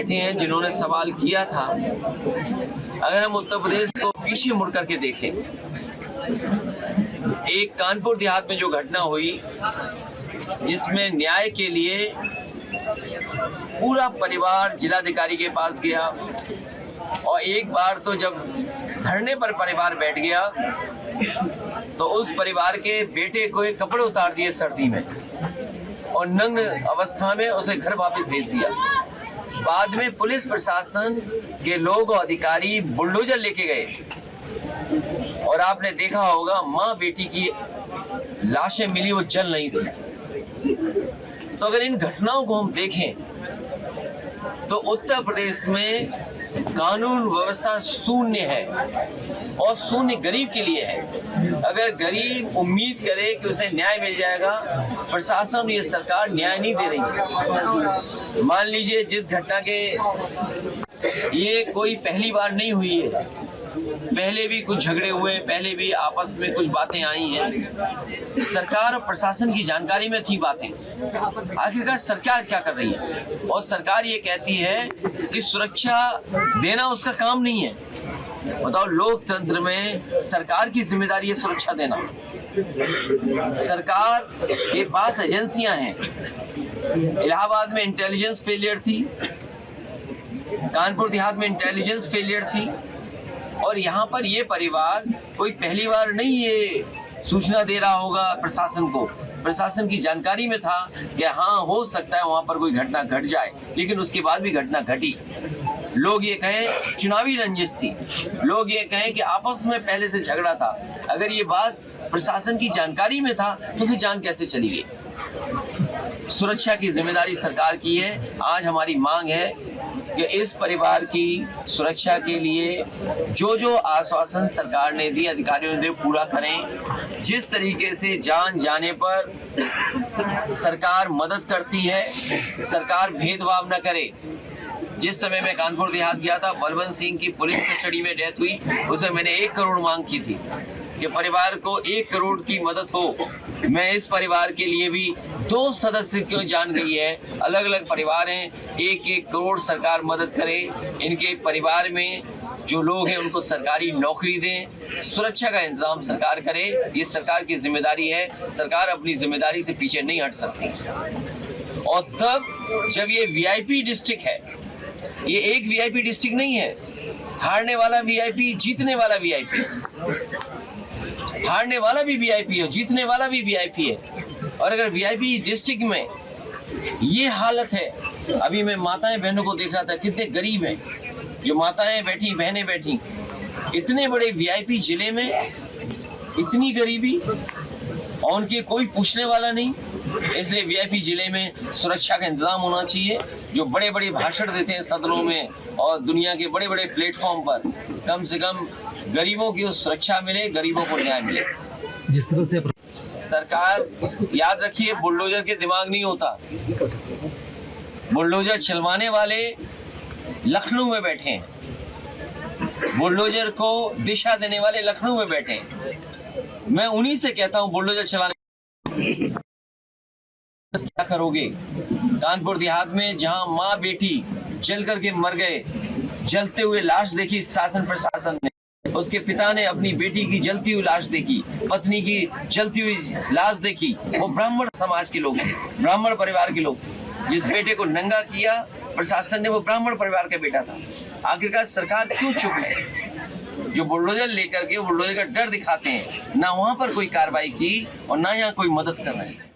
बैठे हैं जिन्होंने सवाल किया था, अगर हम उत्तर प्रदेश को पीछे मुड़ करके देखें, एक कानपुर देहात में जो घटना हुई जिसमें न्याय के लिए पूरा परिवार जिलाधिकारी के पास गया और एक बार तो जब धरने पर परिवार बैठ गया तो उस परिवार के बेटे को कपड़े उतार दिए सर्दी में और नग्न अवस्था में उसे घर वापस भेज दिया। बाद में पुलिस प्रशासन के लोग और अधिकारी बुलडोजर लेके गए और आपने देखा होगा माँ बेटी की लाशें मिली, वो जल नहीं थी। तो अगर इन घटनाओं को हम देखें तो उत्तर प्रदेश में कानून व्यवस्था शून्य है और शून्य गरीब के लिए है। अगर गरीब उम्मीद करे कि उसे न्याय मिल जाएगा, प्रशासन ये सरकार न्याय नहीं दे रही है। मान लीजिए जिस घटना के ये कोई पहली बार नहीं हुई है, पहले भी कुछ झगड़े हुए, पहले भी आपस में कुछ बातें आई हैं। सरकार और प्रशासन की जानकारी में थी बातें। आखिरकार सरकार क्या कर रही है? और सरकार ये कहती है कि सुरक्षा देना उसका काम नहीं है। बताओ, लोकतंत्र में सरकार की जिम्मेदारी है सुरक्षा देना। सरकार के पास एजेंसियां हैं। इलाहाबाद में इंटेलिजेंस फेलियर थी, कानपुर देहात में इंटेलिजेंस फेलियर थी और यहाँ पर ये परिवार कोई पहली बार नहीं ये सूचना दे रहा होगा प्रशासन को। प्रशासन की जानकारी में था कि हाँ हो सकता है वहाँ पर कोई घटना घट जाए, लेकिन उसके बाद भी घटना घटी। लोग ये कहें चुनावी रंजिश थी, लोग ये कहें कि आपस में पहले से झगड़ा था। अगर ये बात प्रशासन की जानकारी में था तो फिर जान कैसे चली गई? सुरक्षा की जिम्मेदारी सरकार की है। आज हमारी मांग है कि इस परिवार की सुरक्षा के लिए जो जो आश्वासन सरकार ने दिए, अधिकारियों ने पूरा करें। जिस तरीके से जान जाने पर सरकार मदद करती है, सरकार भेदभाव न करे। जिस समय मैं कानपुर देहात गया था, बलवंत सिंह की पुलिस कस्टडी में डेथ हुई, उसमें मैंने 1 करोड़ मांग की थी कि परिवार को 1 करोड़ की मदद हो। मैं इस परिवार के लिए भी 2 सदस्य क्यों जान गई है, अलग अलग परिवार हैं, 1-1 करोड़ सरकार मदद करे। इनके परिवार में जो लोग हैं उनको सरकारी नौकरी दें, सुरक्षा का इंतजाम सरकार करे। ये सरकार की जिम्मेदारी है। सरकार अपनी जिम्मेदारी से पीछे नहीं हट सकती। और तब जब ये वीआईपी डिस्ट्रिक्ट है, ये एक वीआईपी डिस्ट्रिक्ट नहीं है। हारने वाला वीआईपी, जीतने वाला वीआईपी, हारने वाला भी वीआईपी है, जीतने वाला भी वीआईपी है। और अगर वीआईपी डिस्ट्रिक्ट में ये हालत है, अभी मैं माताएं बहनों को देख रहा था, कितने गरीब हैं जो माताएं बैठी, बहनें बैठी, इतने बड़े वीआईपी जिले में इतनी गरीबी और उनके कोई पूछने वाला नहीं। इसलिए वीआईपी जिले में सुरक्षा का इंतजाम होना चाहिए। जो बड़े बड़े भाषण देते हैं सदनों में और दुनिया के बड़े बड़े प्लेटफॉर्म पर, कम से कम गरीबों की सुरक्षा मिले, गरीबों को न्याय मिले। जिस तरह से सरकार, याद रखिए, बुलडोजर के दिमाग नहीं होता। बुलडोजर चलवाने वाले लखनऊ में बैठे हैं, बुलडोजर को दिशा देने वाले लखनऊ में बैठे हैं। मैं उन्हीं से कहता हूं, बुलडोजर चलाने क्या करोगे? कानपुर देहात में जहां माँ बेटी जल करके मर गए, जलते हुए लाश देखी शासन प्रशासन ने, उसके पिता ने अपनी बेटी की जलती हुई लाश देखी, पत्नी की जलती हुई लाश देखी। वो ब्राह्मण समाज के लोग थे, ब्राह्मण परिवार के लोग। जिस बेटे को नंगा किया प्रशासन ने, वो ब्राह्मण परिवार का बेटा था। आखिरकार सरकार क्यों चुप है? जो बुलडोजर लेकर के बुलडोजर का डर दिखाते हैं, ना वहां पर कोई कार्रवाई की और ना यहाँ कोई मदद कर रहे हैं।